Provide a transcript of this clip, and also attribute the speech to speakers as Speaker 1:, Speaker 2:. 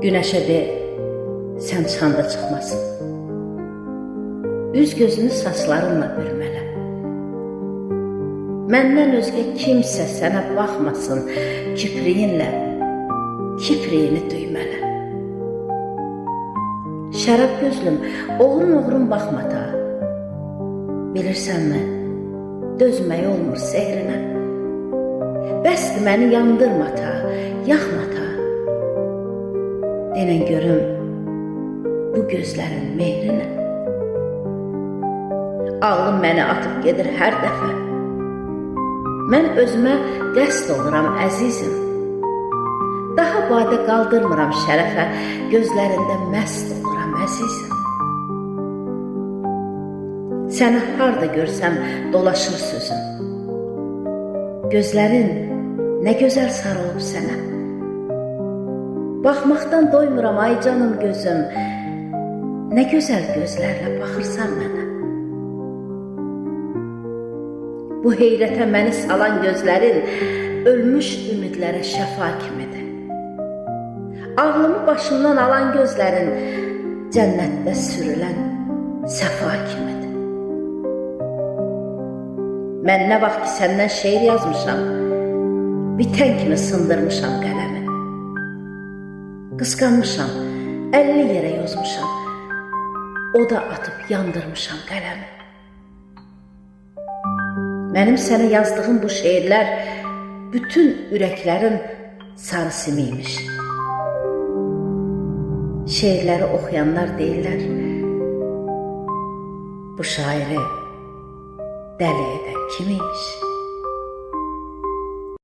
Speaker 1: Güneşe de, sən çıxanda çıxmasın. Üz gözünü saçlarınla bürmələ. Məndən özgə kimsə sənə baxmasın, kipriyinlə, kipriyini düymələ. Şərab gözlüm, oğrun baxma ta. Bilirsənmi, dözmək olmur sehrinə. Bəsdir məni yandırma ta, yaxma ta. Denən görüm, bu gözlərin mehrinə. Ağlım məni atıb gedir hər dəfə. Mən özümə qəsd oluram əzizim. Daha badə qaldırmıram şərəfə, gözlərində məst oluram əzizim. Səni harda görsəm dolaşır sözüm. Gözlərin nə gözəl sarılıb sənə. Baxmaqdan doymuram ay canım gözüm. Nə gözəl gözlərlə baxırsan mənə. Bu heyrətə məni salan gözlərin ölmüş ümidlərə şəfa kimidir. Ağlımı başımdan alan gözlərin cənnətdə sürülən səfa kimidir. Mən nə vaxt ki səndən şeir yazmışam, bitən kimi sındırmışam qələmi. Qısqanmışam, 50 yerə yozmuşam, o da atıb yandırmışam qələmi. Mənim sənə yazdığım bu şeirlər bütün ürəklərin sarısımıymış. Şeirləri oxuyanlar deyirlər, bu şairi dəli edən kim imiş?